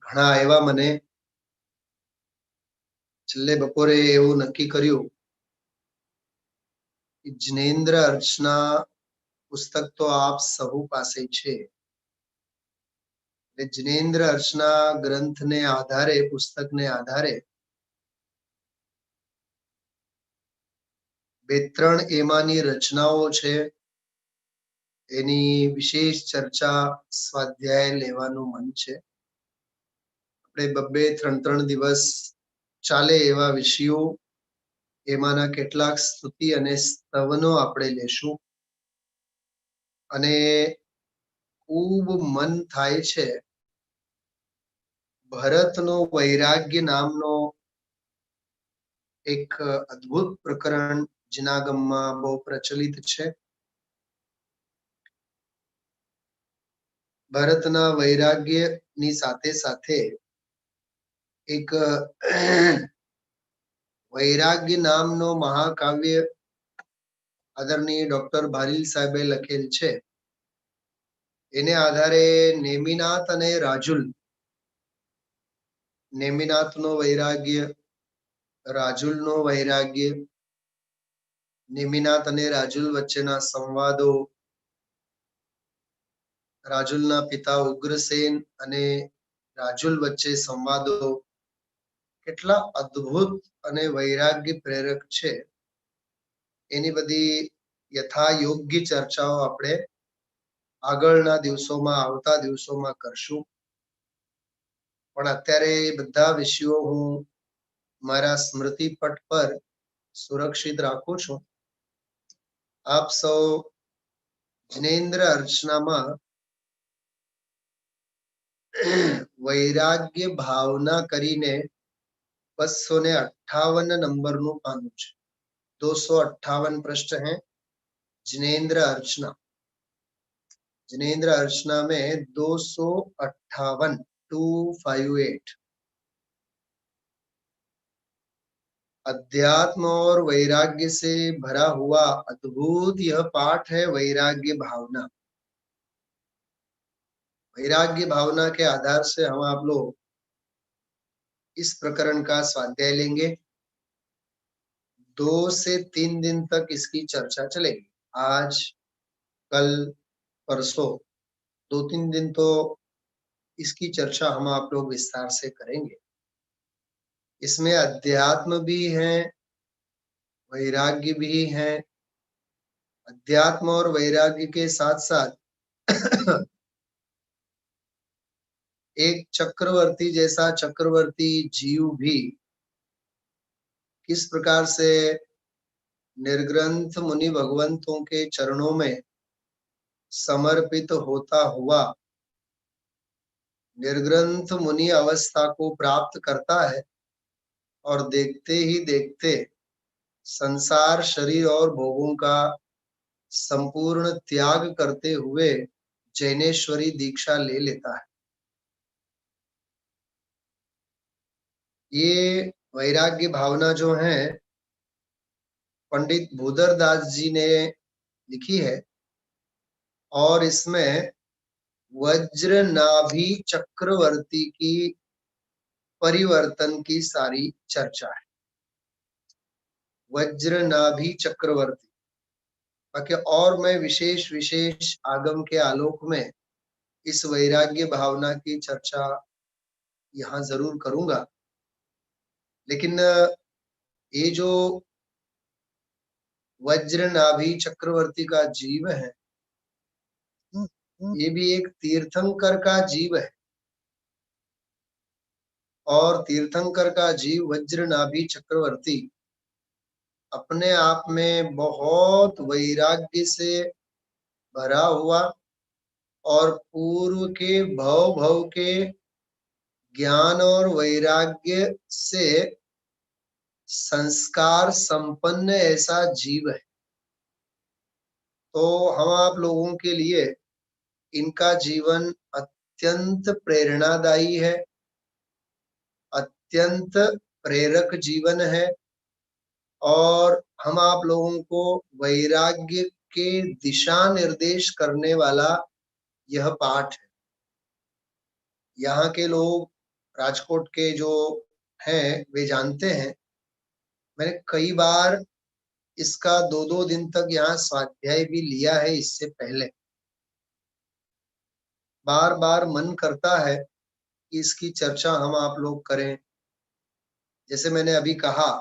ઘણા એવા મને છેલ્લે બપોરે એવું નક્કી કર્યું કે જિનેન્દ્ર અર્ચના પુસ્તક તો આપ સહુ પાસે છે. જિનેન્દ્ર અર્ચના ગ્રંથને આધારે, પુસ્તકને આધારે બે ત્રણ એમાંની રચનાઓ છે, એની વિશેષ ચર્ચા સ્વાધ્યાય લેવાનું મન છે. આપણે બબ્બે 3-3 દિવસ ચાલે એવા વિષયો, એમાંના કેટલાક સ્તુતિ અને સ્તવનો આપણે લેશું. અને ખૂબ મન થાય છે, ભરતનો વૈરાગ્ય નામનો એક અદ્ભુત પ્રકરણ જિનાગમમાં બહુ પ્રચલિત છે. ભરતના વૈરાગ્યની સાથે સાથે એક વૈરાગ્ય નામનો મહાકાવ્ય આદરણીય ડોક્ટર ભાલીલ સાહેબે લખેલ છે. એને આધારે નેમિનાથ અને રાજુલ, નેમિનાથનો વૈરાગ્ય, રાજુલનો વૈરાગ્ય, નેમિનાથ અને રાજુલ વચ્ચેના સંવાદો, રાજુલના પિતા ઉગ્રસેન અને રાજુલ વચ્ચે સંવાદો કેટલા અદ્ભુત અને વૈરાગ્ય પ્રેરક છે, એની બધી યથાયોગ્ય ચર્ચાઓ આપણે આગળના દિવસોમાં, આવતા દિવસોમાં કરશું. પણ અત્યારે બધા વિષયો હું મારા સ્મૃતિ પટ પર સુરક્ષિત રાખું છું. આપ સૌ જિનેન્દ્ર અર્ચનામાં વૈરાગ્ય ભાવના કરીને 258 નંબરનું પાનું છે. 258 पृष्ठ है जिनेन्द्र अर्चना. जिनेन्द्र अर्चना में 258 अध्यात्म और वैराग्य से भरा हुआ अद्भुत यह पाठ है वैराग्य भावना. वैराग्य भावना के आधार से हम आप लोग इस प्रकरण का स्वाध्याय लेंगे. 2 से 3 दिन तक इसकी चर्चा चलेगी. आज, कल, परसों 2-3 दिन तो इसकी चर्चा हम आप लोग विस्तार से करेंगे. इसमें अध्यात्म भी है, वैराग्य भी है. अध्यात्म और वैराग्य के साथ साथ एक चक्रवर्ती जैसा चक्रवर्ती जीव भी किस प्रकार से निर्ग्रंथ मुनि भगवंतों के चरणों में समर्पित होता हुआ निर्ग्रंथ मुनि अवस्था को प्राप्त करता है और देखते ही देखते संसार, शरीर और भोगों का संपूर्ण त्याग करते हुए जैनेश्वरी दीक्षा ले लेता है. ये वैराग्य भावना जो है पंडित भूदरदास जी ने लिखी है और इसमें वज्र नाभि चक्रवर्ती की परिवर्तन की सारी चर्चा है. वज्र नाभि चक्रवर्ती, बाकी और मैं विशेष आगम के आलोक में इस वैराग्य भावना की चर्चा यहाँ जरूर करूंगा. लेकिन ये जो वज्र नाभि चक्रवर्ती का जीव है, ये भी एक तीर्थंकर का जीव है. और तीर्थंकर का जीव वज्र नाभि चक्रवर्ती अपने आप में बहुत वैराग्य से भरा हुआ और पूर्व के भव के ज्ञान और वैराग्य से संस्कार संपन्न ऐसा जीव है. तो हम आप लोगों के लिए इनका जीवन अत्यंत प्रेरणादायी है, अत्यंत प्रेरक जीवन है और हम आप लोगों को वैराग्य के दिशा निर्देश करने वाला यह पाठ है. यहाँ के लोग राजकोट के जो हैं वे जानते हैं, मैंने कई बार इसका 2-2 दिन तक यहाँ स्वाध्याय भी लिया है। इससे पहले बार बार मन करता है कि इसकी चर्चा हम आप लोग करें। जैसे मैंने अभी कहा,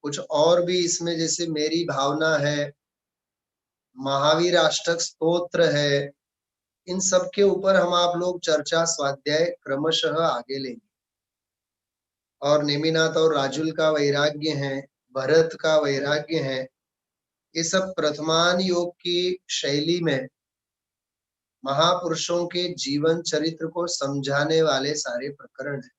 कुछ और भी इसमें जैसे मेरी भावना है, महावीर अष्टक स्तोत्र है, इन सब के ऊपर हम आप लोग चर्चा स्वाध्याय क्रमशः आगे लेंगे। और नेमिनाथ और राजुल का वैराग्य है, भरत का वैराग्य है, ये सब प्रथमान योग की शैली में महापुरुषों के जीवन चरित्र को समझाने वाले सारे प्रकरण हैं।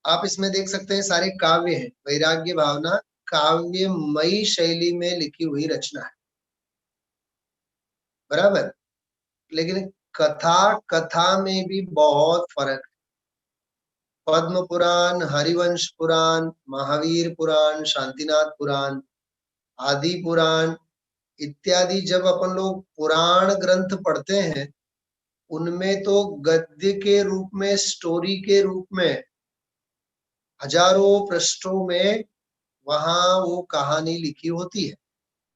आप इसमें देख सकते हैं सारे काव्य हैं। वैराग्य भावना काव्यमयी शैली में लिखी हुई रचना है, बराबर। लेकिन कथा कथा में भी बहुत फर्क है। पद्म पुराण, हरिवंश पुराण, महावीर पुराण, शांतिनाथ पुराण, आदि पुराण इत्यादि जब अपन लोग पुराण ग्रंथ पढ़ते हैं, उनमें तो गद्य के रूप में, स्टोरी के रूप में हजारों पृष्ठों में वहां वो कहानी लिखी होती है।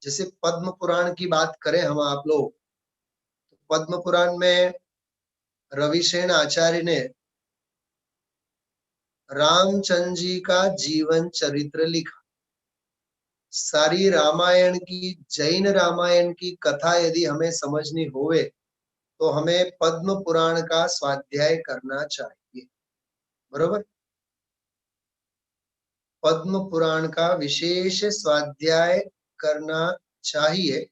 जैसे पद्म पुराण की बात करें हम आप लोग, तो पद्म पुराण में रविसेन आचार्य ने रामचंद्र जी का जीवन चरित्र लिखा। सारी रामायण की, जैन रामायण की कथा यदि हमें समझनी होवे तो हमें पद्म पुराण का स्वाध्याय करना चाहिए, बरोबर। पद्म पुराण का विशेष स्वाध्याय करना चाहिए।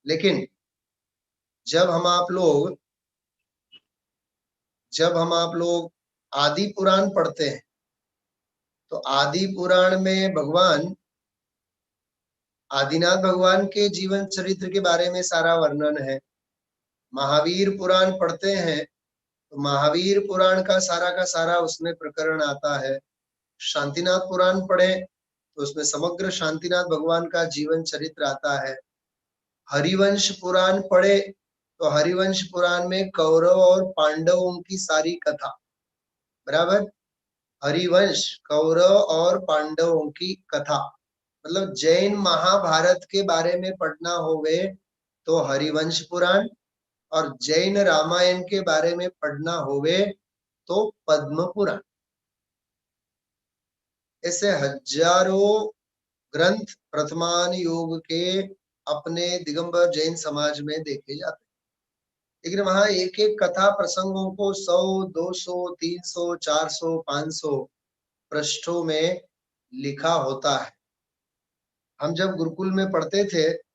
लेकिन जब हम आप लोग आदि पुराण पढ़ते हैं, तो आदि पुराण में भगवान आदिनाथ भगवान के जीवन चरित्र के बारे में सारा वर्णन है। महावीर पुराण पढ़ते हैं तो महावीर पुराण का सारा उसमें प्रकरण आता है। शांतिनाथ पुराण पढ़े तो उसमें समग्र शांतिनाथ भगवान का जीवन चरित्र आता है। हरिवंश पुराण पढ़े तो हरिवंश पुराण में कौरव और पांडवों की सारी कथा, बराबर। हरिवंश कौरव और पांडवों की कथा, मतलब जैन महाभारत के बारे में पढ़ना होवे तो हरिवंश पुराण, और जैन रामायण के बारे में पढ़ना होवे तो पद्म पुराण। ऐसे हजारों ग्रंथ प्रथमान योग के अपने दिगंबर जैन समाज में देखे जाते हैं। लेकिन वहां एक एक कथा प्रसंगों को 100, 200, 300, 400, 500 पृष्ठों में लिखा होता है। हम जब गुरुकुल में पढ़ते थे,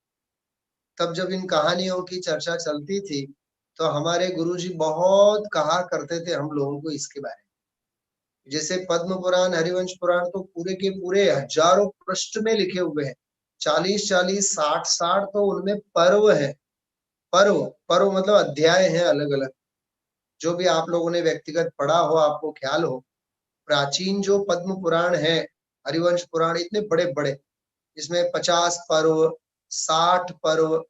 तब जब इन कहानियों की चर्चा चलती थी, तो हमारे गुरुजी बहुत कहा करते थे हम लोगों को इसके बारे में। जैसे पद्म पुराण, हरिवंश पुराण तो पूरे के पूरे हजारों पृष्ठ में लिखे हुए हैं। 40-40, 60-60 तो उनमें पर्व है। पर्व पर्व मतलब अध्याय है अलग अलग। जो भी आप लोगों ने व्यक्तिगत पढ़ा हो, आपको ख्याल हो, प्राचीन जो पद्म पुराण है, हरिवंश पुराण, इतने बड़े बड़े, इसमें 50 पर्व, 60 पर्व,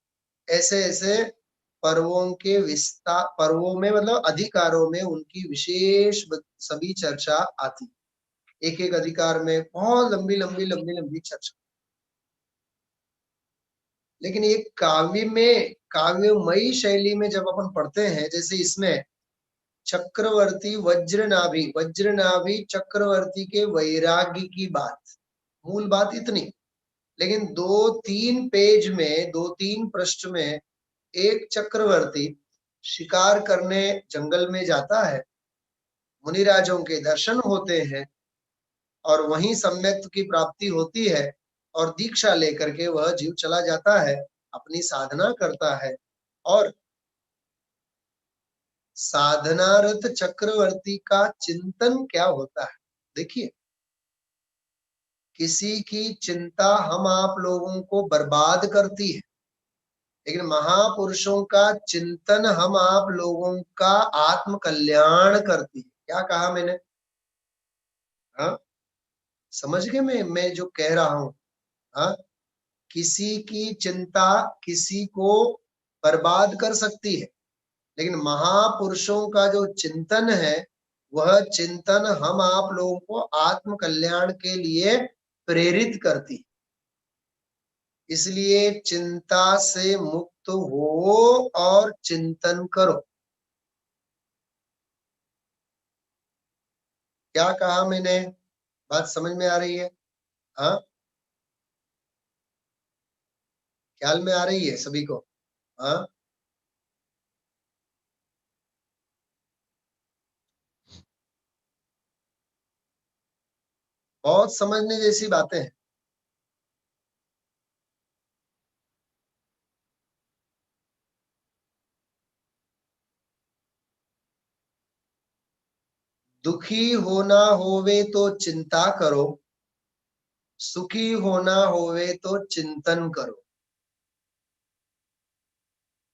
ऐसे ऐसे पर्वों के विस्तार, पर्वों में मतलब अधिकारों में उनकी विशेष सभी चर्चा आती। एक एक अधिकार में बहुत लंबी लंबी लंबी लंबी चर्चा। लेकिन एक काव्य में, काव्यमयी शैली में जब अपन पढ़ते हैं, जैसे इसमें चक्रवर्ती वज्रनाभि चक्रवर्ती के वैराग्य की बात, मूल बात इतनी। लेकिन 2-3 पेज में, 2-3 पृष्ठ में एक चक्रवर्ती शिकार करने जंगल में जाता है, मुनिराजों के दर्शन होते हैं और वहीं सम्यक्त की प्राप्ति होती है, और दीक्षा लेकर के वह जीव चला जाता है, अपनी साधना करता है। और साधनारत चक्रवर्ती का चिंतन क्या होता है, देखिए। किसी की चिंता हम आप लोगों को बर्बाद करती है, लेकिन महापुरुषों का चिंतन हम आप लोगों का आत्म कल्याण करती है। क्या कहा मैंने? हाँ, समझ गए मैं जो कह रहा हूं? हाँ, किसी की चिंता किसी को बर्बाद कर सकती है, लेकिन महापुरुषों का जो चिंतन है वह चिंतन हम आप लोगों को आत्म कल्याण के लिए प्रेरित करती। इसलिए चिंता से मुक्त हो और चिंतन करो। क्या कहा मैंने? बात समझ में आ रही है? हाँ, ख्याल में आ रही है सभी को? हाँ, बहुत समझने जैसी बातें हैं। दुखी होना होवे तो चिंता करो, सुखी होना होवे तो चिंतन करो।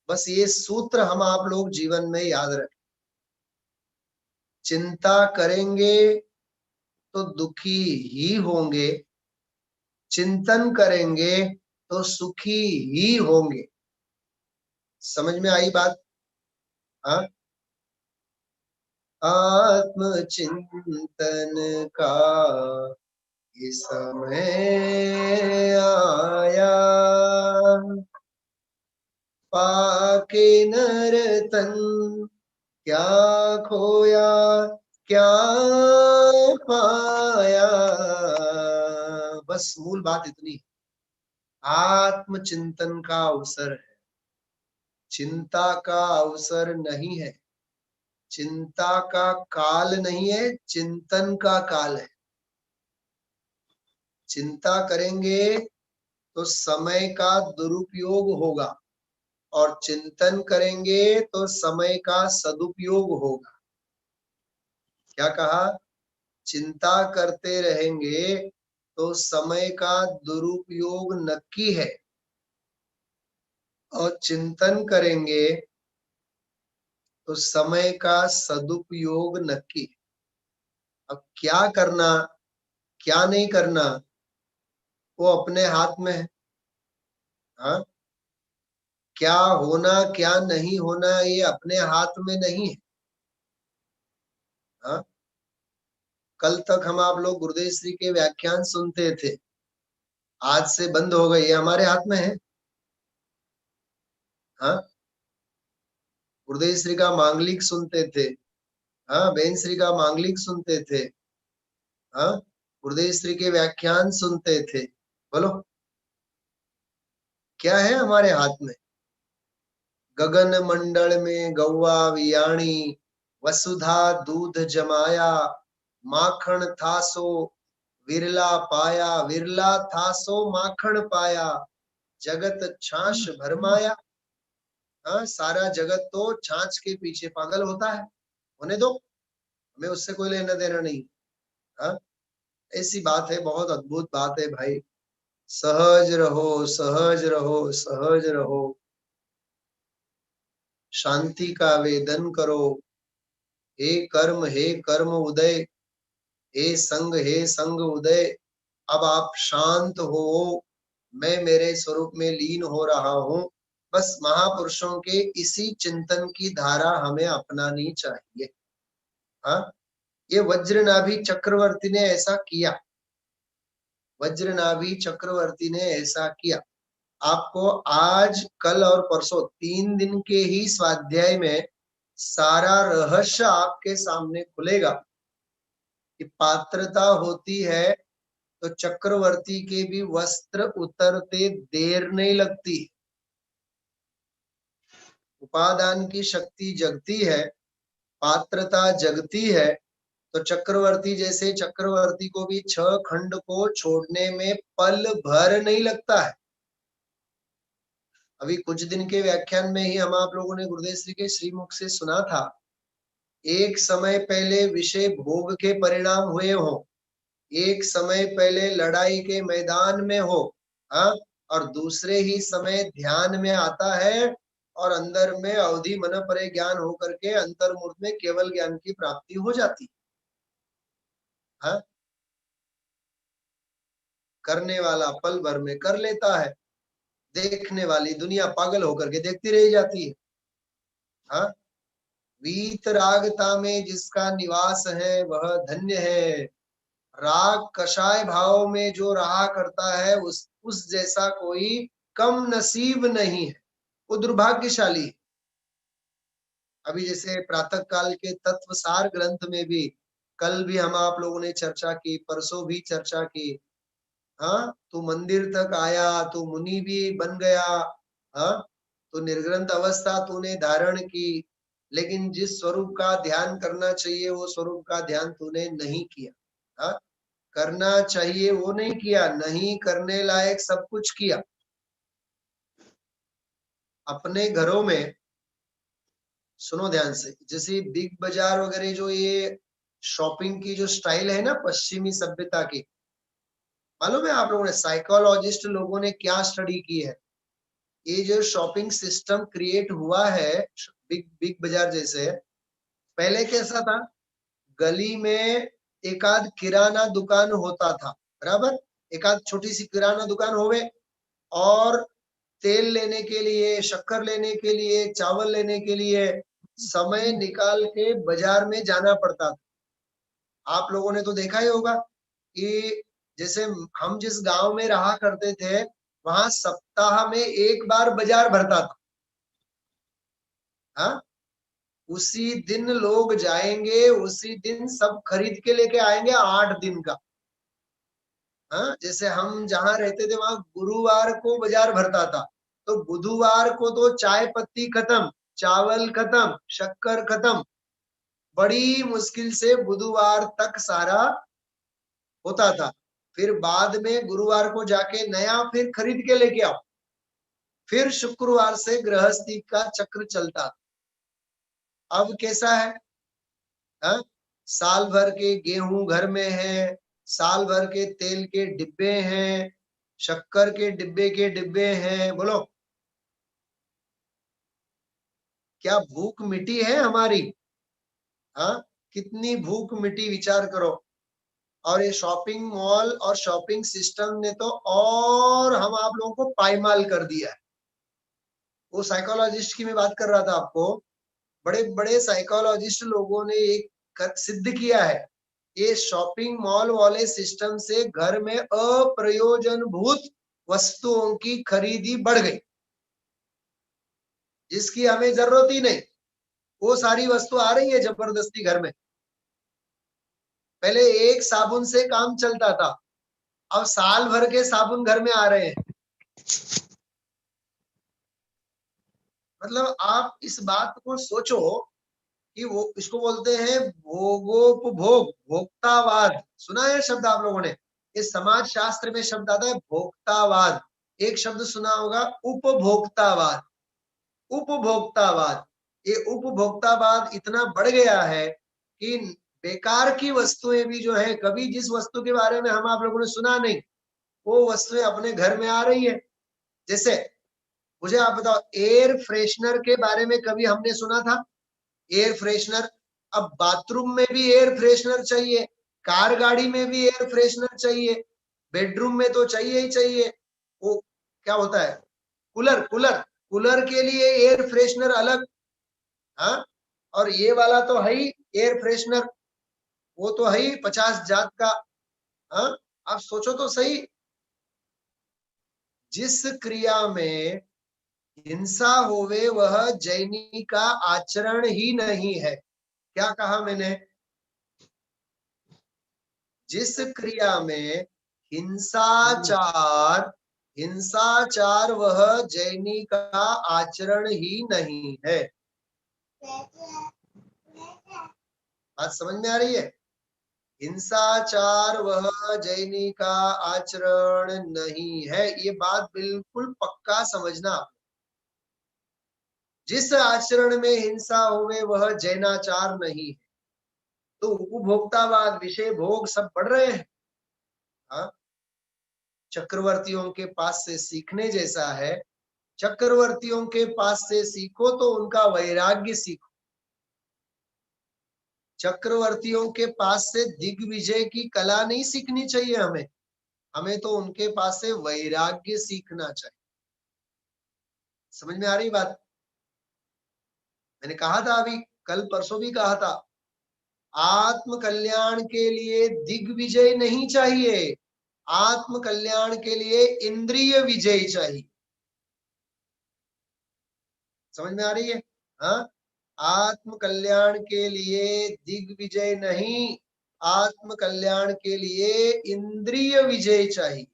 बस ये सूत्र हम आप लोग जीवन में याद रखें। चिंता करेंगे तो दुखी ही होंगे, चिंतन करेंगे तो सुखी ही होंगे। समझ में आई बात? हाँ, आत्म चिंतन का ये समय आया, पाके नर तन क्या खोया क्या पाया। बस मूल बात इतनी है। आत्म चिंतन का अवसर है, चिंता का अवसर नहीं है। चिंता का काल नहीं है, चिंतन का काल है। चिंता करेंगे तो समय का दुरुपयोग होगा और चिंतन करेंगे तो समय का सदुपयोग होगा। क्या कहा? चिंता करते रहेंगे तो समय का दुरुपयोग नक्की है और चिंतन करेंगे तो समय का सदुपयोग नक्की है। अब क्या करना क्या नहीं करना वो अपने हाथ में है। हाँ, क्या होना क्या नहीं होना ये अपने हाथ में नहीं है। हाँ, कल तक हम आप लोग गुरुदेव श्री के व्याख्यान सुनते थे, आज से बंद हो गई, ये हमारे हाथ में है। हाँ, गुरुदेव श्री का मांगलिक सुनते थे। हाँ, बेन श्री का मांगलिक सुनते थे। हाँ, गुरुदेव श्री के व्याख्यान सुनते थे। बोलो, क्या है हमारे हाथ में? गगन मंडल में गौवा वियाणी, वसुधा दूध जमाया, माखन था सो विरला पाया, विरला था सो माखन पाया, जगत छाछ भरमाया। हाँ, सारा जगत तो छाछ के पीछे पागल होता है, होने दो, हमें उससे कोई लेना देना नहीं। हाँ, ऐसी बात है, बहुत अद्भुत बात है भाई। सहज रहो, सहज रहो, सहज रहो, शांति का वेदन करो। हे कर्म उदय, हे संग उदय, अब आप शांत हो, मैं मेरे स्वरूप में लीन हो रहा हूँ। बस महापुरुषों के इसी चिंतन की धारा हमें अपनानी चाहिए। हाँ, ये वज्रनाभि चक्रवर्ती ने ऐसा किया, वज्रनाभि चक्रवर्ती ने ऐसा किया। आपको आज कल और परसों 3 दिन के ही स्वाध्याय में सारा रहस्य आपके सामने खुलेगा कि पात्रता होती है तो चक्रवर्ती के भी वस्त्र उतरते देर नहीं लगती। उपादान की शक्ति जगती है, पात्रता जगती है, तो चक्रवर्ती जैसे चक्रवर्ती को भी 6 खंड को छोड़ने में पल भर नहीं लगता है। अभी कुछ दिन के व्याख्यान में ही हम आप लोगों ने गुरुदेव श्री के श्रीमुख से सुना था, एक समय पहले विषय भोग के परिणाम हुए हो, एक समय पहले लड़ाई के मैदान में हो, हाँ, और दूसरे ही समय ध्यान में आता है और अंदर में अवधि मन परे ज्ञान होकर के अंतर्मुख में केवल ज्ञान की प्राप्ति हो जाती। हाँ, करने वाला पल भर में कर लेता है, देखने वाली दुनिया पागल होकर के देखती रह जाती है। हाँ, वीतरागता में जिसका निवास है वह धन्य है। राग कषाय भाव में जो रहा करता है उस जैसा कोई कम नसीब नहीं है, वो दुर्भाग्यशाली है। अभी जैसे प्रातः काल के तत्व सार ग्रंथ में भी कल भी हम आप लोगों ने चर्चा की, परसों भी चर्चा की। हाँ, तू मंदिर तक आया, तू मुनि भी बन गया, हाँ, तो निर्ग्रंथ अवस्था तूने धारण की, लेकिन जिस स्वरूप का ध्यान करना चाहिए वो स्वरूप का ध्यान तूने नहीं किया। हाँ, करना चाहिए वो नहीं किया, नहीं करने लायक सब कुछ किया। अपने घरों में सुनो ध्यान से, जैसे बिग बाजार वगैरह जो ये शॉपिंग की जो स्टाइल है ना पश्चिमी सभ्यता की, मालूम है आप लोगों ने साइकोलॉजिस्ट लोगों ने क्या स्टडी की है? ये जो शॉपिंग सिस्टम क्रिएट हुआ है बिग बिग बाजार जैसे, पहले कैसा था? गली में एक आध किराना दुकान होता था, बराबर, एक आध छोटी सी किराना दुकान होवे, और तेल लेने के लिए, शक्कर लेने के लिए, चावल लेने के लिए समय निकाल के बाजार में जाना पड़ता था। आप लोगों ने तो देखा ही होगा कि जैसे हम जिस गांव में रहा करते थे वहां सप्ताह में एक बार बाजार भरता था। हाँ, उसी दिन लोग जाएंगे, उसी दिन सब खरीद के लेके आएंगे 8 दिन का। हाँ, जैसे हम जहाँ रहते थे वहां गुरुवार को बाजार भरता था, तो बुधवार को तो चाय पत्ती खत्म, चावल खत्म, शक्कर खत्म, बड़ी मुश्किल से बुधवार तक सारा होता था। फिर बाद में गुरुवार को जाके नया फिर खरीद के लेके आओ, फिर शुक्रवार से गृहस्थी का चक्र चलता। अब कैसा है? हाँ, साल भर के गेहूं घर में है, साल भर के तेल के डिब्बे हैं, शक्कर के डिब्बे हैं। बोलो, क्या भूख मिटी है हमारी? हाँ, कितनी भूख मिटी विचार करो। और ये शॉपिंग मॉल और शॉपिंग सिस्टम ने तो और हम आप लोगों को पायमाल कर दिया है। वो साइकोलॉजिस्ट की मैं बात कर रहा था आपको, बड़े बड़े साइकोलॉजिस्ट लोगों ने एक सिद्ध किया है, ये शॉपिंग मॉल वाले सिस्टम से घर में अप्रयोजनभूत वस्तुओं की खरीदी बढ़ गई, जिसकी हमें जरूरत ही नहीं, वो सारी वस्तु आ रही है जबरदस्ती घर में। पहले एक साबुन से काम चलता था, अब साल भर के साबुन घर में आ रहे हैं। मतलब आप इस बात को सोचो कि वो इसको बोलते हैं भोगोपभोग, भोक्तावाद। सुना है शब्द आप लोगों ने? इस समाज शास्त्र में शब्द आता है भोक्तावाद। एक शब्द सुना होगा उपभोक्तावाद। उपभोक्तावाद, ये उपभोक्तावाद इतना बढ़ गया है कि बेकार की वस्तुएं भी जो है, कभी जिस वस्तु के बारे में हम आप लोगों ने सुना नहीं, वो वस्तुएं अपने घर में आ रही है। जैसे मुझे आप बताओ, एयर फ्रेशनर के बारे में कभी हमने सुना था? एयर फ्रेशनर, अब बाथरूम में भी एयर फ्रेशनर चाहिए, कार गाड़ी में भी एयर फ्रेशनर चाहिए, बेडरूम में तो चाहिए ही चाहिए। वो क्या होता है, कूलर, कूलर, कूलर के लिए एयर फ्रेशनर अलग। हाँ, और ये वाला तो है ही एयर फ्रेशनर, वो तो है ही 50 जात का। हाँ, आप सोचो तो सही, जिस क्रिया में हिंसा होवे वह जैनी का आचरण ही नहीं है। क्या कहा मैंने? जिस क्रिया में हिंसाचार, हिंसाचार वह जैनी का आचरण ही नहीं है। बात समझ में आ रही है? हिंसाचार वह जैनी का आचरण नहीं है, ये बात बिल्कुल पक्का समझना। जिस आचरण में हिंसा होवे वह जैनाचार नहीं है। तो उपभोक्तावाद, विषय भोग सब बढ़ रहे हैं। हाँ, चक्रवर्तियों के पास से सीखने जैसा है, चक्रवर्तियों के पास से सीखो तो उनका वैराग्य सीखो। चक्रवर्तियों के पास से दिग्विजय की कला नहीं सीखनी चाहिए हमें, हमें तो उनके पास से वैराग्य सीखना चाहिए। समझ में आ रही बात? मैंने कहा था अभी कल परसों भी कहा था, आत्म कल्याण के लिए दिग्विजय नहीं चाहिए, आत्म कल्याण के लिए इंद्रिय विजय चाहिए। समझ में आ रही है? हाँ, आत्म कल्याण के लिए दिग्विजय नहीं, आत्म कल्याण के लिए इंद्रिय विजय चाहिए।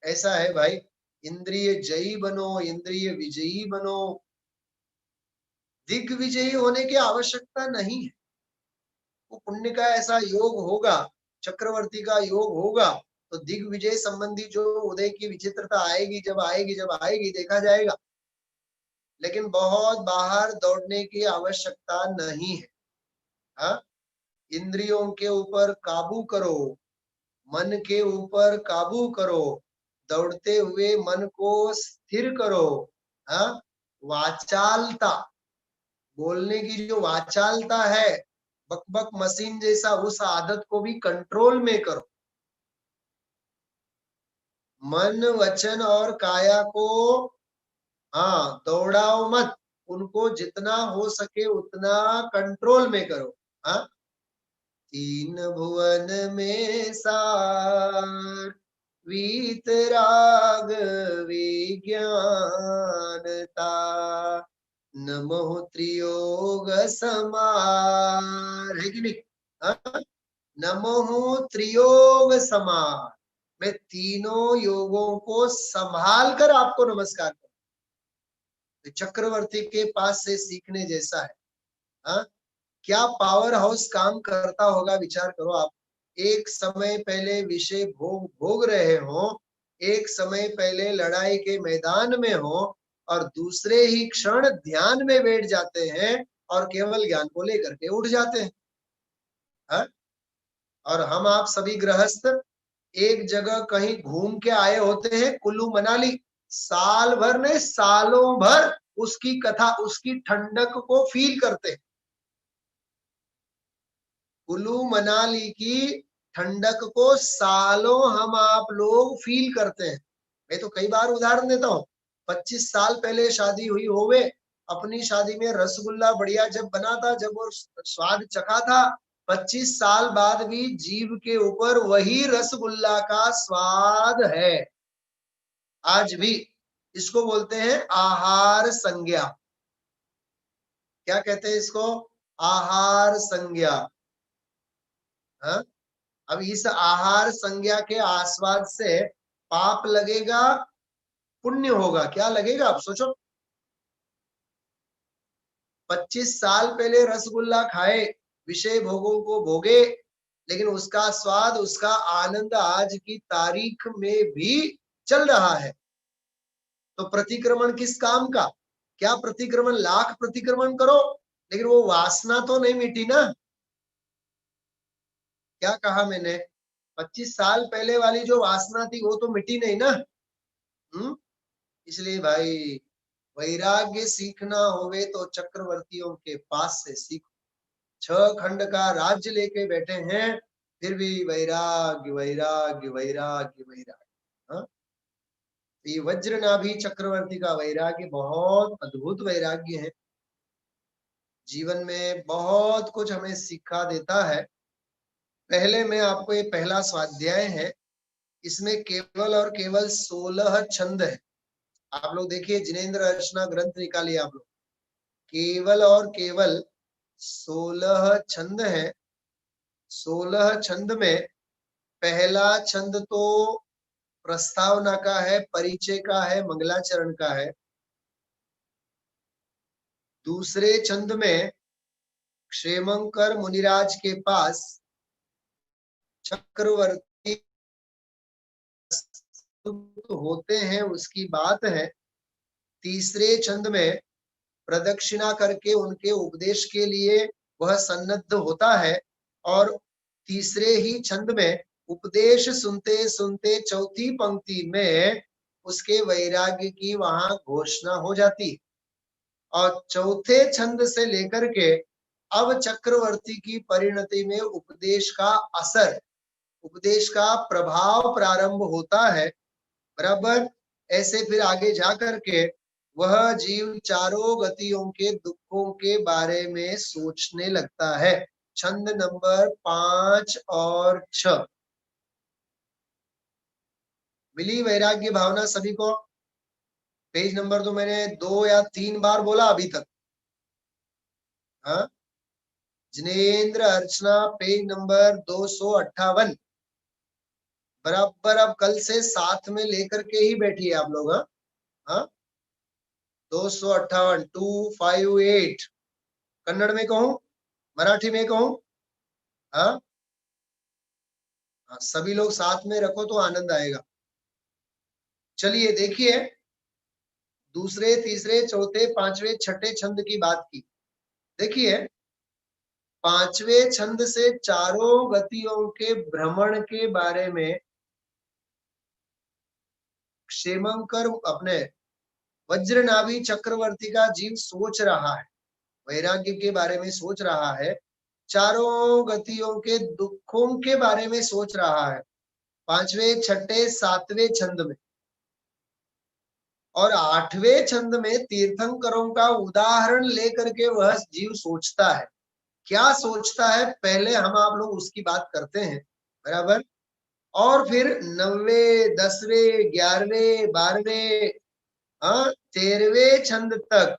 ऐसा है भाई, इंद्रिय जयी बनो, इंद्रिय विजयी बनो। दिग्विजयी होने की आवश्यकता नहीं है। वो पुण्य का ऐसा योग होगा, चक्रवर्ती का योग होगा, तो दिग्विजय संबंधी जो उदय की विचित्रता आएगी, जब आएगी देखा जाएगा। लेकिन बहुत बाहर दौड़ने की आवश्यकता नहीं है। हाँ, इंद्रियों के ऊपर काबू करो, मन के ऊपर काबू करो, दौड़ते हुए मन को स्थिर करो। हाँ, वाचालता, बोलने की जो वाचालता है, बकबक मशीन जैसा, उस आदत को भी कंट्रोल में करो। मन, वचन और काया को हाँ दौड़ाओ मत, उनको जितना हो सके उतना कंट्रोल में करो। हाँ, तीन भुवन में सार वीतराग विज्ञानता, नमो त्रियोग समार, है कि नहीं? हाँ? नमो त्रियोग समार, मैं तीनों योगों को संभाल कर आपको नमस्कार करता हूं। चक्रवर्ती के पास से सीखने जैसा है। हाँ, क्या पावर हाउस काम करता होगा, विचार करो आप। एक समय पहले विषय भोग भोग रहे हो, एक समय पहले लड़ाई के मैदान में हो, और दूसरे ही क्षण ध्यान में बैठ जाते हैं और केवल ज्ञान को लेकर के उठ जाते हैं। हाँ? और हम आप सभी गृहस्थ एक जगह कहीं घूम के आए होते हैं, कुल्लू मनाली, साल भर ने सालों भर उसकी कथा, उसकी ठंडक को फील करते हैं। कुल्लू मनाली की ठंडक को सालों हम आप लोग फील करते हैं। मैं तो कई बार उदाहरण देता हूँ, 25 साल पहले शादी हुई होवे, अपनी शादी में रसगुल्ला बढ़िया जब बना था, जब वो स्वाद चखा था, 25 साल बाद भी जीभ के ऊपर वही रसगुल्ला का स्वाद है आज भी। इसको बोलते हैं आहार संज्ञा। क्या कहते हैं इसको? आहार संज्ञा। हाँ, अब इस आहार संज्ञा के आस्वाद से पाप लगेगा, पुण्य होगा? क्या लगेगा आप सोचो। 25 साल पहले रसगुल्ला खाए, विषय भोगों को भोगे, लेकिन उसका स्वाद, उसका आनंद आज की तारीख में भी चल रहा है। तो प्रतिक्रमण किस काम का? क्या प्रतिक्रमण, लाख प्रतिक्रमण करो, लेकिन वो वासना तो नहीं मिटी ना। क्या कहा मैंने? 25 साल पहले वाली जो वासना थी वो तो मिटी नहीं ना। इसलिए भाई, वैराग्य सीखना होवे तो चक्रवर्तियों के पास से सीखो। 6 खंड का राज्य लेके बैठे हैं, फिर भी वैराग्य वैराग्य वैराग्य वैराग्य। हाँ, ये वज्रनाभि चक्रवर्ती का वैराग्य बहुत अद्भुत वैराग्य है, जीवन में बहुत कुछ हमें सिखा देता है। पहले मैं आपको, ये पहला स्वाध्याय है, इसमें केवल और केवल 16 छंद है। आप लोग देखिए, जिनेंद्र अर्चना ग्रंथ निकालिए आप लोग, केवल और केवल 16 छंद है। 16 छंद में पहला छंद तो प्रस्तावना का है, परिचय का है, मंगलाचरण का है। दूसरे छंद में क्षेमंकर मुनिराज के पास चक्रवर्ती होते हैं उसकी बात है। तीसरे छंद में प्रदक्षिणा करके उनके उपदेश के लिए वह सन्नद्ध होता है, और तीसरे ही छंद में उपदेश सुनते सुनते चौथी पंक्ति में उसके वैराग्य की वहां घोषणा हो जाती। और चौथे छंद से लेकर के अब चक्रवर्ती की परिणति में उपदेश का असर, उपदेश का प्रभाव प्रारंभ होता है। बराबर ऐसे फिर आगे जा करके वह जीव चारों गतियों के दुखों के बारे में सोचने लगता है। छंद नंबर 5 और 6 मिली वैराग्य भावना सभी को। पेज नंबर तो मैंने 2 या 3 बार बोला अभी तक। हाँ, जिनेंद्र अर्चना पेज नंबर 258 बराबर। अब कल से साथ में लेकर के ही बैठिए आप लोग। हाँ हाँ, 258 258 कन्नड़ में कहूं, मराठी में कहूं? हाँ हाँ, सभी लोग साथ में रखो तो आनंद आएगा। चलिए देखिए, दूसरे तीसरे चौथे पांचवे छठे छंद की बात की। देखिए, पांचवे छंद से चारों गतियों के भ्रमण के बारे में क्षेमंकर अपने वज्रनाभी चक्रवर्ती का जीव सोच रहा है, वैराग्य के बारे में सोच रहा है, चारों गतियों के दुखों के बारे में सोच रहा है, पांचवें छठे सातवें छंद में। और आठवें छंद में तीर्थंकरों का उदाहरण लेकर के वह जीव सोचता है। क्या सोचता है पहले हम आप लोग उसकी बात करते हैं, बराबर। और फिर 9वें 10वें 11वें 12वें 13वें छंद तक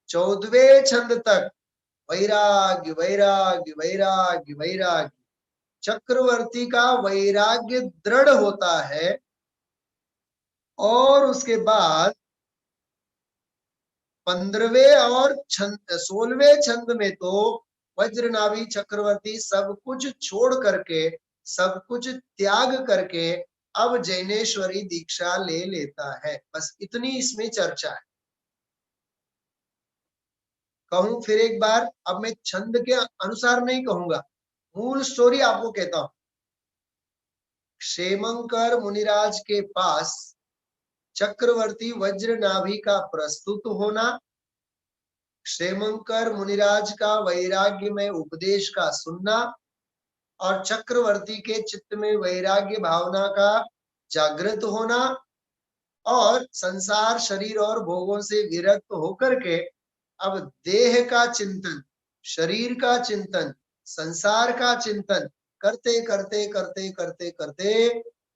14वें छंद तक वैराग्य वैराग्य वैराग्य वैराग्य, चक्रवर्ती का वैराग्य दृढ़ होता है। और उसके बाद 15वें और 16वें छंद में तो वज्रनाभी चक्रवर्ती सब कुछ छोड़ करके, सब कुछ त्याग करके अब जैनेश्वरी दीक्षा ले लेता है। बस इतनी इसमें चर्चा है। कहूं फिर एक बार, अब मैं छंद के अनुसार नहीं कहूंगा, मूल स्टोरी आपको कहता हूं। क्षेमंकर मुनिराज के पास चक्रवर्ती वज्रनाभी का प्रस्तुत होना, क्षेमंकर मुनिराज का वैराग्य में उपदेश का सुनना और चक्रवर्ती के चित्त में वैराग्य भावना का जागृत होना और संसार शरीर और भोगों से विरक्त होकर के अब देह का चिंतन, शरीर का चिंतन, संसार का चिंतन करते करते करते करते करते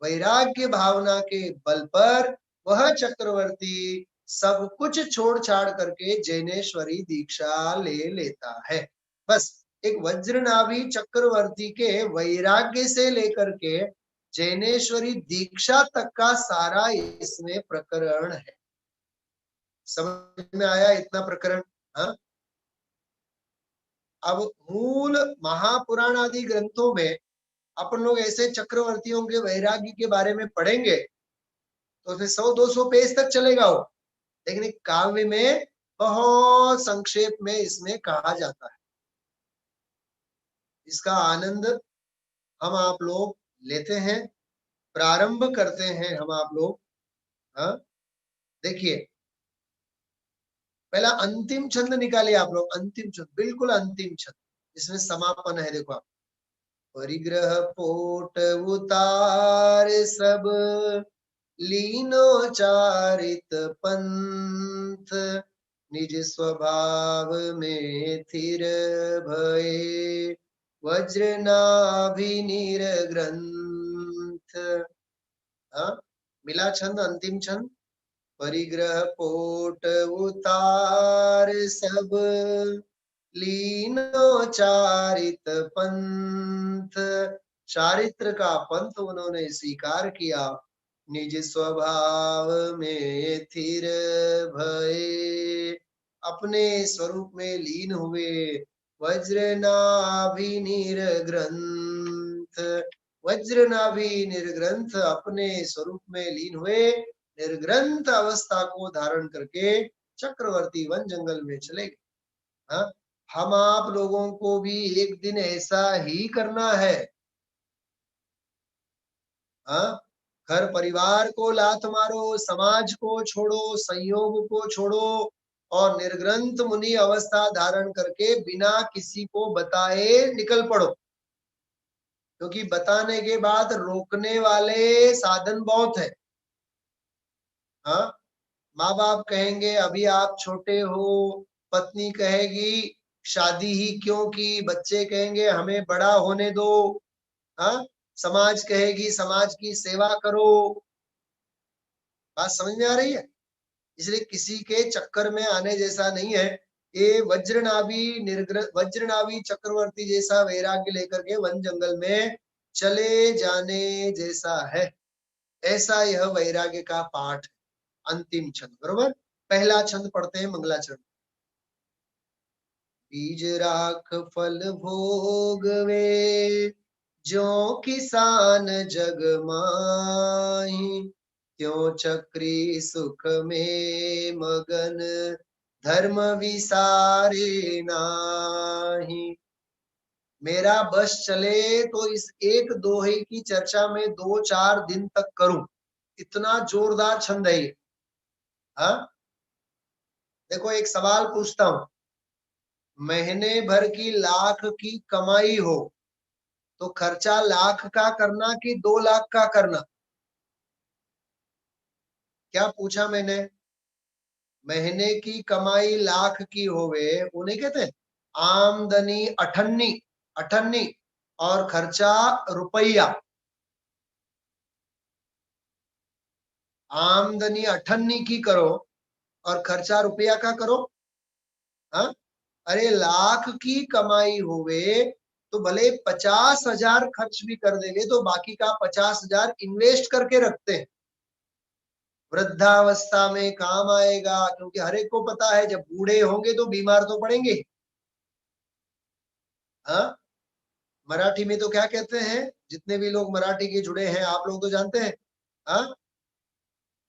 वैराग्य भावना के बल पर वह चक्रवर्ती सब कुछ छोड़ छाड़ करके जैनेश्वरी दीक्षा ले लेता है। बस एक वज्रनाभी चक्रवर्ती के वैराग्य से लेकर के जैनेश्वरी दीक्षा तक का सारा इसमें प्रकरण है। समझ में आया इतना प्रकरण? हाँ, अब मूल महापुराण आदि ग्रंथों में अपन लोग ऐसे चक्रवर्तियों के वैराग्य के बारे में पढ़ेंगे तो उसमें 100-200 पेज तक चलेगा वो, लेकिन काव्य में बहुत संक्षेप में इसमें कहा जाता है। इसका आनंद हम आप लोग लेते हैं, प्रारंभ करते हैं हम आप लोग। हाँ, देखिए पहला अंतिम छंद निकालिए आप लोग, अंतिम छंद, बिल्कुल अंतिम छंद, इसमें समापन है। देखो आप, परिग्रह पोट उतार सब लीनो चारित पंथ, निज स्वभाव में थिर भये वज्रनाभि ग्रंथ। हाँ, मिला छंद, अंतिम छंद। परिग्रह पोट उतार सब लीनो चारित पंथ, चारित्र का पंथ उन्होंने स्वीकार किया, निज स्वभाव में थिर भये, अपने स्वरूप में लीन हुए। वज्रनाभि ग्रंथ, वज्रनाभि निर्ग्रंथ अपने स्वरूप में लीन हुए, निर्ग्रंथ अवस्था को धारण करके चक्रवर्ती वन जंगल में चले गए। हाँ, हम आप लोगों को भी एक दिन ऐसा ही करना है। हाँ, घर परिवार को लात मारो, समाज को छोड़ो, संयोग को छोड़ो और निर्ग्रंथ मुनि अवस्था धारण करके बिना किसी को बताए निकल पड़ो, क्योंकि बताने के बाद रोकने वाले साधन बहुत है। हाँ, माँ बाप कहेंगे अभी आप छोटे हो, पत्नी कहेगी शादी ही क्यों की, बच्चे कहेंगे हमें बड़ा होने दो, हाँ, समाज कहेगी समाज की सेवा करो। बात समझ में आ रही है? इसलिए किसी के चक्कर में आने जैसा नहीं है। ये वज्रनाभी चक्रवर्ती जैसा वैराग्य लेकर के वन जंगल में चले जाने जैसा है। ऐसा यह वैराग्य का पाठ, अंतिम छंद, बरोबर। पहला छंद पढ़ते हैं, मंगलाचरण। बीज राख फल भोगवे, जो किसान जग माही, त्यों चक्री सुख में मगन, धर्म विसारे नाही। मेरा बस चले तो इस एक दोहे की चर्चा में 2-4 दिन तक करूं, इतना जोरदार छंद है ये। हाँ, देखो एक सवाल पूछता हूं, महीने भर की लाख की कमाई हो तो खर्चा लाख का करना कि 2 लाख का करना? क्या पूछा मैंने? महीने की कमाई लाख की होवे, वो नहीं कहते आमदनी अठन्नी, अठन्नी, और खर्चा रुपया। आमदनी अठन्नी की करो और खर्चा रुपया का करो। हाँ, अरे लाख की कमाई होवे तो भले 50,000 खर्च भी कर देंगे तो बाकी का 50,000 इन्वेस्ट करके रखते हैं, वृद्धावस्था में काम आएगा। क्योंकि हर एक को पता है जब बूढ़े होंगे तो बीमार तो पड़ेंगे। हाँ, मराठी में तो क्या कहते हैं, जितने भी लोग मराठी के जुड़े हैं आप लोग तो जानते हैं, हाँ,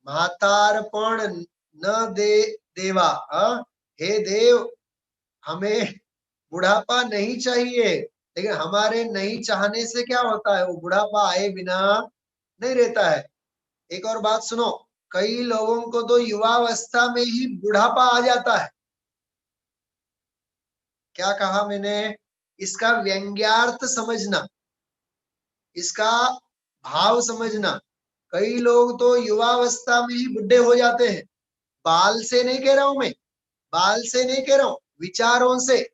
म्हातारपण न दे देवा, हाँ, हे देव हमें बुढ़ापा नहीं चाहिए। लेकिन हमारे नहीं चाहने से क्या होता है, वो बुढ़ापा आए बिना नहीं रहता है। एक और बात सुनो, कई लोगों को तो युवावस्था में ही बुढ़ापा आ जाता है। क्या कहा मैंने? इसका व्यंग्यार्थ समझना, इसका भाव समझना। कई लोग तो युवावस्था में ही बुढ़े हो जाते हैं। बाल से नहीं कह रहा हूं मैं, बाल से नहीं कह रहा हूं, विचारों से।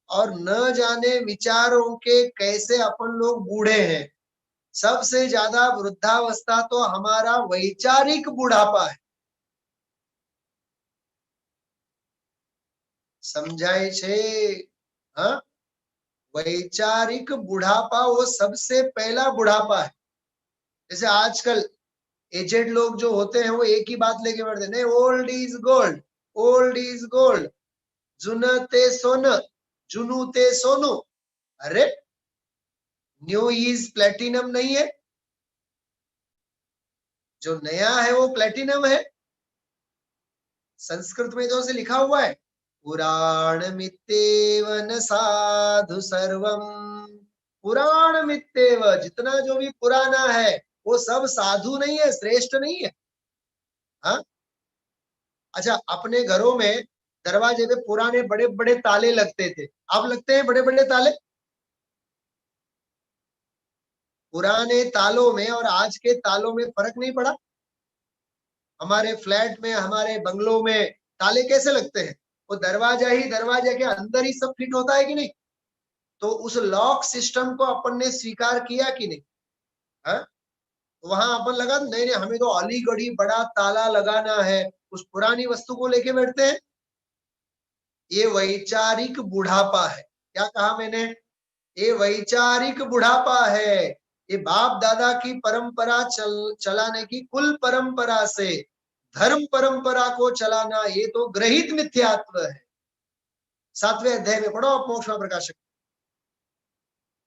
और न जाने विचारों के कैसे अपन लोग बूढ़े हैं। सबसे ज्यादा वृद्धावस्था तो हमारा वैचारिक बुढ़ापा है। समझाए छे? हाँ, वैचारिक बुढ़ापा वो सबसे पहला बुढ़ापा है। जैसे आजकल एजेड लोग जो होते हैं वो एक ही बात लेके बैठते हैं, नहीं old is gold, old is gold, जुनते सोन, जुनूते सोनू। अरे न्यू इज प्लेटिनम नहीं है, जो नया है वो प्लेटिनम है। संस्कृत में तो उसे लिखा हुआ है, पुराण मित्तेव न साधु सर्वम। पुराण मित्तेव, जितना जो भी पुराना है वो सब साधु नहीं है, श्रेष्ठ नहीं है। हाँ, अच्छा, अपने घरों में दरवाजे पे पुराने बड़े बड़े ताले लगते थे, अब लगते हैं बड़े बड़े ताले? पुराने तालों में और आज के तालों में फर्क नहीं पड़ा? हमारे फ्लैट में, हमारे बंगलों में ताले कैसे लगते हैं? वो दरवाजा ही दरवाजा के अंदर ही सब फिट होता है कि नहीं? तो उस लॉक सिस्टम को अपन ने स्वीकार किया कि नहीं? है, वहां अपन लगा नहीं नहीं हमें तो अलीगढ़ी बड़ा ताला लगाना है, उस पुरानी वस्तु को लेके बैठते हैं। ये वैचारिक बुढ़ापा है। क्या कहा मैंने? ये वैचारिक बुढ़ापा है। ये बाप दादा की परंपरा चलाने की, कुल परंपरा से धर्म परंपरा को चलाना, ये तो ग्रहित मिथ्यात्व है। 7वें अध्याय में पढ़ो आप, मोक्ष प्रकाशक।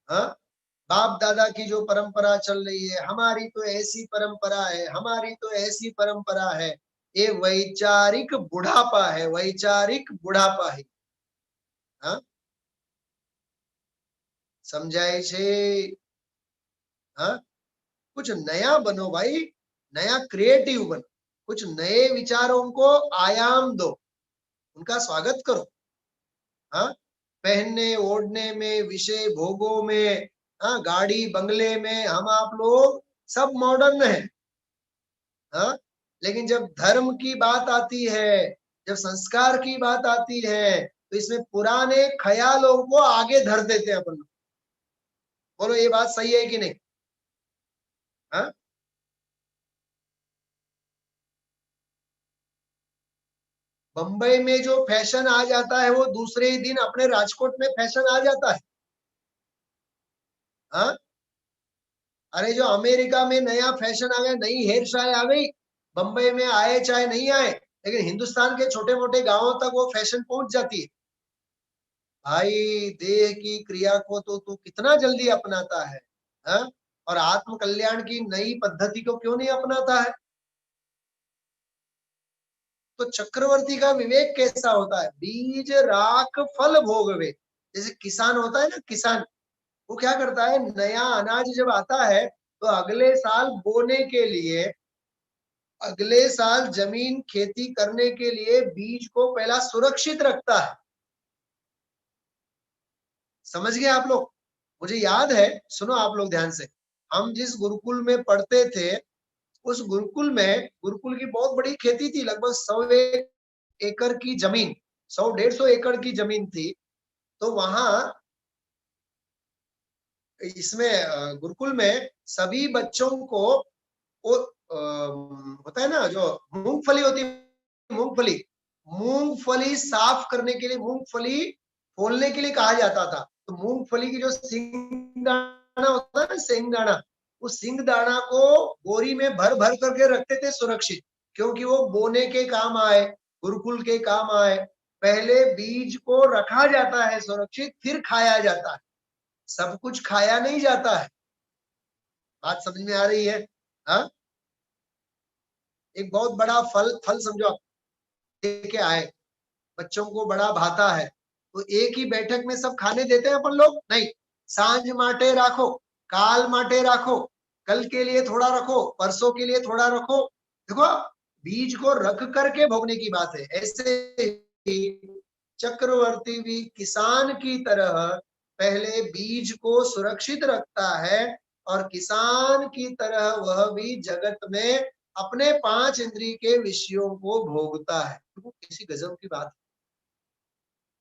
हाँ, बाप दादा की जो परंपरा चल रही है, हमारी तो ऐसी परंपरा है, हमारी तो ऐसी परंपरा है, ये वैचारिक बुढ़ापा है, वैचारिक बुढ़ापा है। हाँ, समझाए छे? हाँ, कुछ नया बनो भाई, नया क्रिएटिव बनो, कुछ नए विचारों को आयाम दो, उनका स्वागत करो। हाँ, पहनने ओढ़ने में, विषय भोगों में, हाँ, गाड़ी बंगले में हम आप लोग सब मॉडर्न है। हाँ, लेकिन जब धर्म की बात आती है, जब संस्कार की बात आती है, तो इसमें पुराने ख्यालों को आगे धर देते हैं अपन लोग। बोलो ये बात सही है कि नहीं? हाँ, बंबई में जो फैशन आ जाता है वो दूसरे ही दिन अपने राजकोट में फैशन आ जाता है। हाँ, अरे जो अमेरिका में नया फैशन आ गया, नई हेयर स्टाइल आ गई, बंबई में आए चाहे नहीं आए, लेकिन हिंदुस्तान के छोटे मोटे गांवों तक वो फैशन पहुंच जाती है। भाई, देह की क्रिया को तो तू कितना जल्दी अपनाता है, हाँ? और आत्म कल्याण की नई पद्धति को क्यों नहीं अपनाता है? तो चक्रवर्ती का विवेक कैसा होता है? बीज राख फल भोगवे। जैसे किसान होता है ना, किसान वो क्या करता है, नया अनाज जब आता है तो अगले साल बोने के लिए, अगले साल जमीन खेती करने के लिए बीज को पहला सुरक्षित रखता है। समझ गए आप लोग? मुझे याद है, सुनो आप लोग ध्यान से, हम जिस गुरुकुल में पढ़ते थे, उस गुरुकुल में, गुरुकुल की बहुत बड़ी खेती थी, लगभग 100 एकड़ की जमीन, 100-150 एकड़ की जमीन थी। तो वहां इसमें गुरुकुल में सभी बच्चों को वो होता है ना, जो मूंगफली होती है, मूंगफली, मूंगफली साफ करने के लिए, मूंगफली फोड़ने के लिए कहा जाता था। तो मूंगफली की जो सिंग दाना होता है ना, सिंग दाना, उस सिंग दाना को बोरी में भर भर करके रखते थे सुरक्षित, क्योंकि वो बोने के काम आए, गुरुकुल के काम आए। पहले बीज को रखा जाता है सुरक्षित, फिर खाया जाता है। सब कुछ खाया नहीं जाता है। बात समझ में आ रही है? हाँ, एक बहुत बड़ा फल फल समझो आप, लेके आए, बच्चों को बड़ा भाता है, तो एक ही बैठक में सब खाने देते हैं अपन लोग? नहीं, सांझ माटे राखो, काल माटे राखो, कल के लिए थोड़ा रखो, परसों के लिए थोड़ा रखो। देखो, बीज को रख करके भोगने की बात है। ऐसे ही चक्रवर्ती भी किसान की तरह पहले बीज को सुरक्षित रखता है, और किसान की तरह वह भी जगत में अपने 5 इंद्रिय के विषयों को भोगता है। तो किसी गजब की बात।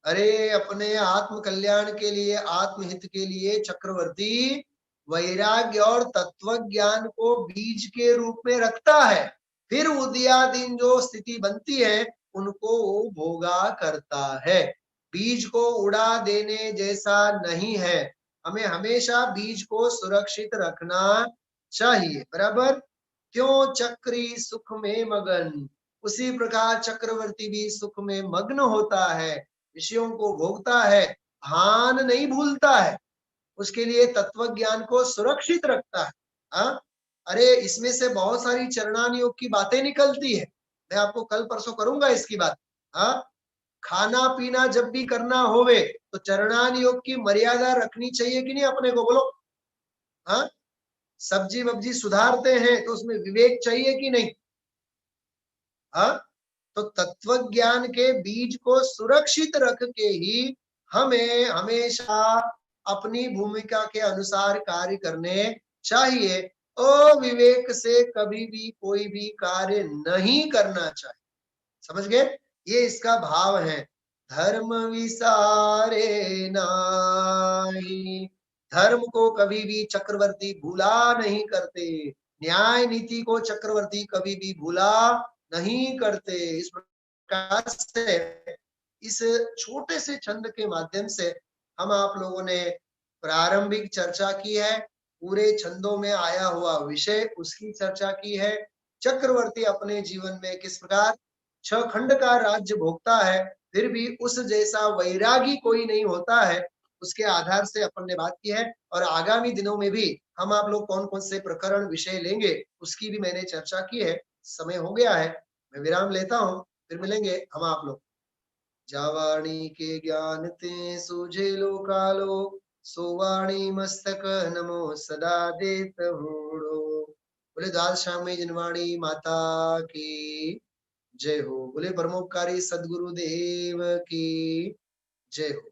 अरे अपने आत्म कल्याण के लिए, आत्महित के लिए चक्रवर्ती वैराग्य और तत्व ज्ञान को बीज के रूप में रखता है, फिर उदयादिन जो स्थिति बनती है उनको वो भोगा करता है। बीज को उड़ा देने जैसा नहीं है, हमें हमेशा बीज को सुरक्षित रखना चाहिए। बराबर? क्यों चक्री सुख में मगन, उसी प्रकार चक्रवर्ती भी सुख में मग्न होता है, विषयों को भोगता है, भान नहीं भूलता है, उसके लिए तत्व ज्ञान को सुरक्षित रखता है। हाँ, अरे इसमें से बहुत सारी चरणान योग की बातें निकलती है, मैं आपको कल परसों करूंगा इसकी बात। हाँ, खाना पीना जब भी करना होवे तो चरणान योग की मर्यादा रखनी चाहिए कि नहीं अपने को? बोलो। हाँ, सब्जी वब्जी सुधारते हैं तो उसमें विवेक चाहिए कि नहीं? हाँ, तो तत्व ज्ञान के बीज को सुरक्षित रख के ही हमें हमेशा अपनी भूमिका के अनुसार कार्य करने चाहिए। अविवेक से कभी भी कोई भी कार्य नहीं करना चाहिए। समझ गए? ये इसका भाव है। धर्म विसारे नाही, धर्म को कभी भी चक्रवर्ती भूला नहीं करते, न्याय नीति को चक्रवर्ती कभी भी भूला नहीं करते। इस प्रकार से इस छोटे से छंद के माध्यम से हम आप लोगों ने प्रारंभिक चर्चा की है, पूरे छंदों में आया हुआ विषय उसकी चर्चा की है। चक्रवर्ती अपने जीवन में किस प्रकार 6 खंड का राज्य भोगता है, फिर भी उस जैसा वैरागी कोई नहीं होता है, उसके आधार से अपन ने बात की है। और आगामी दिनों में भी हम आप लोग कौन कौन से प्रकरण विषय लेंगे उसकी भी मैंने चर्चा की है। समय हो गया है, मैं विराम लेता हूँ, फिर मिलेंगे हम आप लोग। जावाणी के ज्ञान ते सूझे लो कालो, सोवाणी मस्तक नमो सदा देत होड़ो। बोले दाल श्यामी जिनवाणी माता की जय हो। बोले परमोपकारी सदगुरुदेव की जय हो।